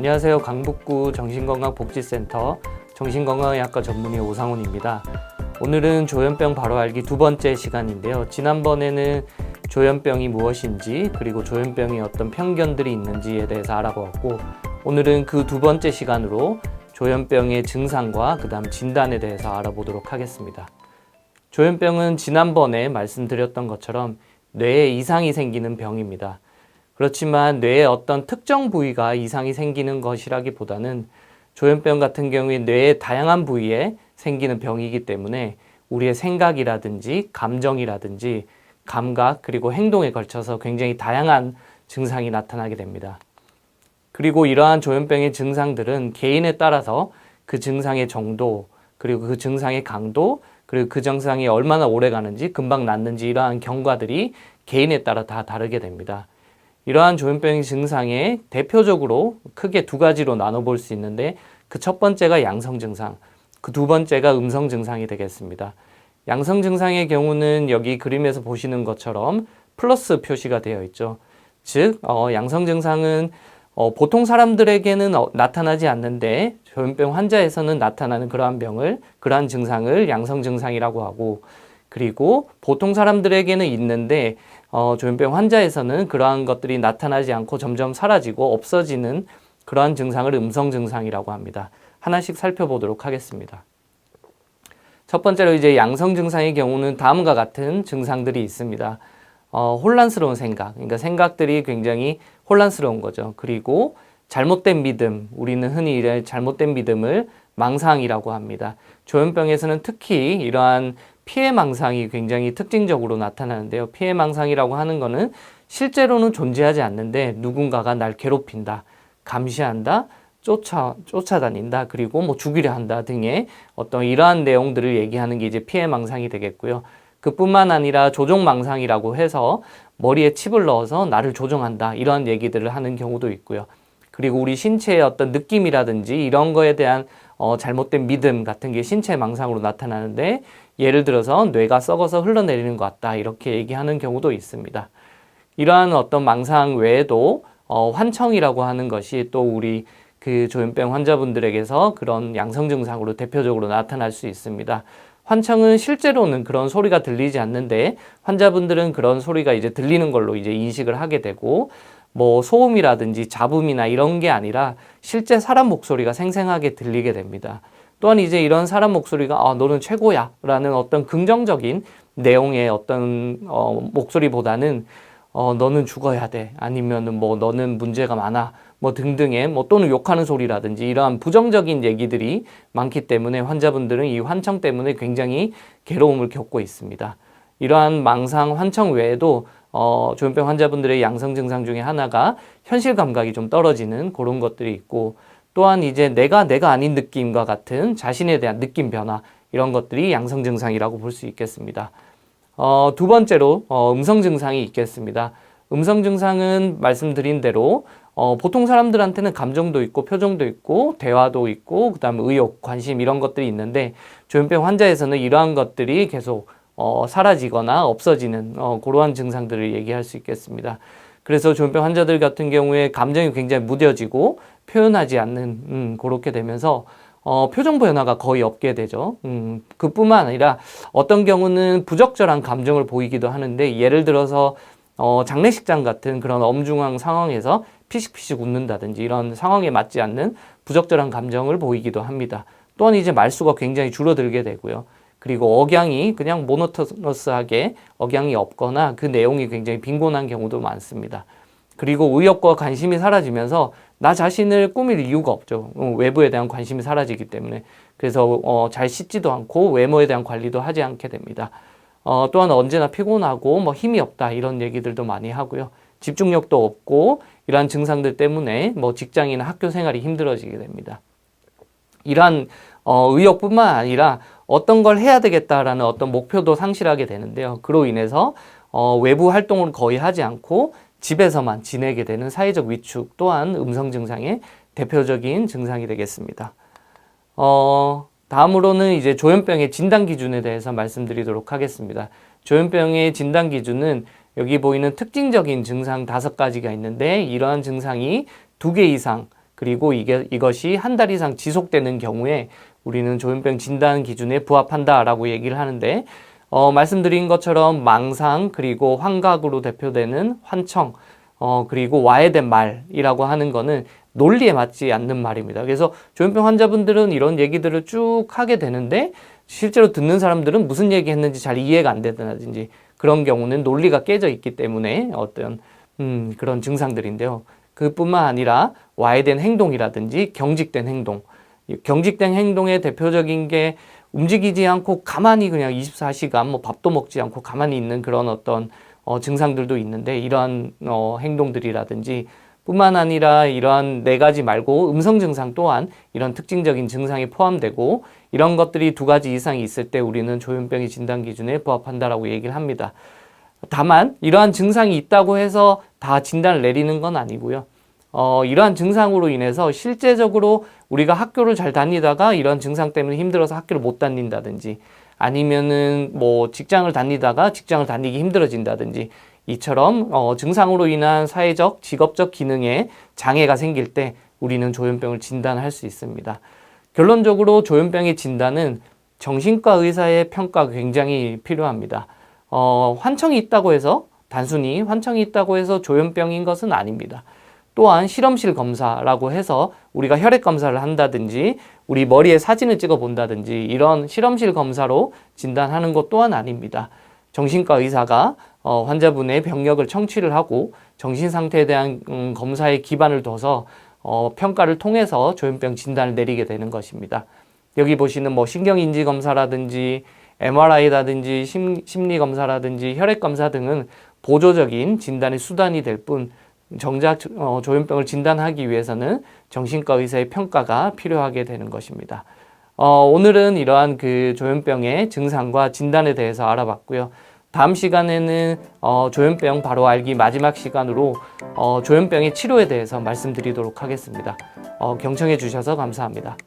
안녕하세요. 강북구 정신건강복지센터 정신건강의학과 전문의 오상훈입니다. 오늘은 조현병 바로 알기 두 번째 시간인데요. 지난번에는 조현병이 무엇인지 그리고 조현병에 어떤 편견들이 있는지에 대해서 알아보았고, 오늘은 그 두 번째 시간으로 조현병의 증상과 그 다음 진단에 대해서 알아보도록 하겠습니다. 조현병은 지난번에 말씀드렸던 것처럼 뇌에 이상이 생기는 병입니다. 그렇지만 뇌의 어떤 특정 부위가 이상이 생기는 것이라기보다는 조현병 같은 경우에 뇌의 다양한 부위에 생기는 병이기 때문에 우리의 생각이라든지 감정이라든지 감각 그리고 행동에 걸쳐서 굉장히 다양한 증상이 나타나게 됩니다. 그리고 이러한 조현병의 증상들은 개인에 따라서 그 증상의 정도 그리고 그 증상의 강도 그리고 그 증상이 얼마나 오래 가는지 금방 낫는지 이러한 경과들이 개인에 따라 다 다르게 됩니다. 이러한 조현병의 증상에 대표적으로 크게 두 가지로 나눠볼 수 있는데, 그 첫 번째가 양성 증상, 그 두 번째가 음성 증상이 되겠습니다. 양성 증상의 경우는 여기 그림에서 보시는 것처럼 플러스 표시가 되어 있죠. 즉 양성 증상은 보통 사람들에게는 나타나지 않는데 조현병 환자에서는 나타나는 그러한 증상을 양성 증상이라고 하고, 그리고 보통 사람들에게는 있는데 조현병 환자에서는 그러한 것들이 나타나지 않고 점점 사라지고 없어지는 그러한 증상을 음성 증상이라고 합니다. 하나씩 살펴보도록 하겠습니다. 첫 번째로 이제 양성 증상의 경우는 다음과 같은 증상들이 있습니다. 혼란스러운 생각, 그러니까 생각들이 굉장히 혼란스러운 거죠. 그리고 잘못된 믿음, 우리는 흔히 잘못된 믿음을 망상이라고 합니다. 조현병에서는 특히 이러한 피해망상이 굉장히 특징적으로 나타나는데요. 피해망상이라고 하는 것은 실제로는 존재하지 않는데 누군가가 날 괴롭힌다, 감시한다, 쫓아다닌다, 그리고 죽이려 한다 등의 어떤 이러한 내용들을 얘기하는 게 이제 피해망상이 되겠고요. 그뿐만 아니라 조종망상이라고 해서 머리에 칩을 넣어서 나를 조종한다, 이런 얘기들을 하는 경우도 있고요. 그리고 우리 신체의 어떤 느낌이라든지 이런 거에 대한 잘못된 믿음 같은 게 신체 망상으로 나타나는데, 예를 들어서 뇌가 썩어서 흘러내리는 것 같다, 이렇게 얘기하는 경우도 있습니다. 이러한 어떤 망상 외에도 환청이라고 하는 것이 또 우리 그 조현병 환자분들에게서 그런 양성 증상으로 대표적으로 나타날 수 있습니다. 환청은 실제로는 그런 소리가 들리지 않는데 환자분들은 그런 소리가 이제 들리는 걸로 이제 인식을 하게 되고, 소음이라든지 잡음이나 이런 게 아니라 실제 사람 목소리가 생생하게 들리게 됩니다. 또한 이제 이런 사람 목소리가 너는 최고야 라는 어떤 긍정적인 내용의 어떤 목소리보다는 너는 죽어야 돼, 아니면은 너는 문제가 많아, 등등의 또는 욕하는 소리라든지 이러한 부정적인 얘기들이 많기 때문에 환자분들은 이 환청 때문에 굉장히 괴로움을 겪고 있습니다. 이러한 망상, 환청 외에도 조현병 환자분들의 양성 증상 중에 하나가 현실 감각이 좀 떨어지는 그런 것들이 있고, 또한 이제 내가 아닌 느낌과 같은 자신에 대한 느낌 변화, 이런 것들이 양성 증상이라고 볼 수 있겠습니다. 두 번째로 음성 증상이 있겠습니다. 음성 증상은 말씀드린 대로 보통 사람들한테는 감정도 있고 표정도 있고 대화도 있고 그다음 의욕, 관심 이런 것들이 있는데 조현병 환자에서는 이러한 것들이 계속 사라지거나 없어지는 그러한 증상들을 얘기할 수 있겠습니다. 그래서 조현병 환자들 같은 경우에 감정이 굉장히 무뎌지고 표현하지 않는 그렇게 되면서 표정 변화가 거의 없게 되죠. 그뿐만 아니라 어떤 경우는 부적절한 감정을 보이기도 하는데, 예를 들어서 장례식장 같은 그런 엄중한 상황에서 피식피식 웃는다든지 이런 상황에 맞지 않는 부적절한 감정을 보이기도 합니다. 또한 이제 말수가 굉장히 줄어들게 되고요. 그리고 억양이 그냥 모노토너스하게 억양이 없거나 그 내용이 굉장히 빈곤한 경우도 많습니다. 그리고 의욕과 관심이 사라지면서 나 자신을 꾸밀 이유가 없죠. 외부에 대한 관심이 사라지기 때문에. 그래서 잘 씻지도 않고 외모에 대한 관리도 하지 않게 됩니다. 또한 언제나 피곤하고 힘이 없다, 이런 얘기들도 많이 하고요. 집중력도 없고 이러한 증상들 때문에 직장이나 학교 생활이 힘들어지게 됩니다. 이러한 의욕뿐만 아니라 어떤 걸 해야 되겠다라는 어떤 목표도 상실하게 되는데요. 그로 인해서 외부 활동을 거의 하지 않고 집에서만 지내게 되는 사회적 위축 또한 음성 증상의 대표적인 증상이 되겠습니다. 다음으로는 이제 조현병의 진단 기준에 대해서 말씀드리도록 하겠습니다. 조현병의 진단 기준은 여기 보이는 특징적인 증상 5가지가 있는데, 이러한 증상이 2개 이상 그리고 이것이 한 달 이상 지속되는 경우에 우리는 조현병 진단 기준에 부합한다라고 얘기를 하는데, 말씀드린 것처럼 망상, 그리고 환각으로 대표되는 환청, 그리고 와해된 말이라고 하는 거는 논리에 맞지 않는 말입니다. 그래서 조현병 환자분들은 이런 얘기들을 쭉 하게 되는데, 실제로 듣는 사람들은 무슨 얘기 했는지 잘 이해가 안 되든지, 그런 경우는 논리가 깨져 있기 때문에 어떤 그런 증상들인데요. 그뿐만 아니라 와해된 행동이라든지 경직된 행동, 경직된 행동의 대표적인 게 움직이지 않고 가만히 그냥 24시간 뭐 밥도 먹지 않고 가만히 있는 그런 어떤 증상들도 있는데, 이러한 행동들이라든지 뿐만 아니라 이러한 네 가지 말고 음성 증상 또한 이런 특징적인 증상이 포함되고, 이런 것들이 두 가지 이상이 있을 때 우리는 조현병의 진단 기준에 부합한다라고 얘기를 합니다. 다만 이러한 증상이 있다고 해서 다 진단을 내리는 건 아니고요. 이러한 증상으로 인해서 실제적으로 우리가 학교를 잘 다니다가 이런 증상 때문에 힘들어서 학교를 못 다닌다든지, 아니면은 뭐 직장을 다니다가 직장을 다니기 힘들어진다든지, 이처럼 증상으로 인한 사회적, 직업적 기능에 장애가 생길 때 우리는 조현병을 진단할 수 있습니다. 결론적으로 조현병의 진단은 정신과 의사의 평가가 굉장히 필요합니다. 환청이 있다고 해서, 단순히 환청이 있다고 해서 조현병인 것은 아닙니다. 또한 실험실 검사라고 해서 우리가 혈액 검사를 한다든지 우리 머리에 사진을 찍어 본다든지 이런 실험실 검사로 진단하는 것 또한 아닙니다. 정신과 의사가 환자분의 병력을 청취를 하고 정신 상태에 대한 검사에 기반을 둬서 평가를 통해서 조현병 진단을 내리게 되는 것입니다. 여기 보시는 뭐 신경인지 검사라든지 MRI라든지 심리 검사라든지 혈액 검사 등은 보조적인 진단의 수단이 될 뿐, 정작 조현병을 진단하기 위해서는 정신과 의사의 평가가 필요하게 되는 것입니다. 오늘은 이러한 그 조현병의 증상과 진단에 대해서 알아봤고요. 다음 시간에는 조현병 바로 알기 마지막 시간으로 조현병의 치료에 대해서 말씀드리도록 하겠습니다. 경청해 주셔서 감사합니다.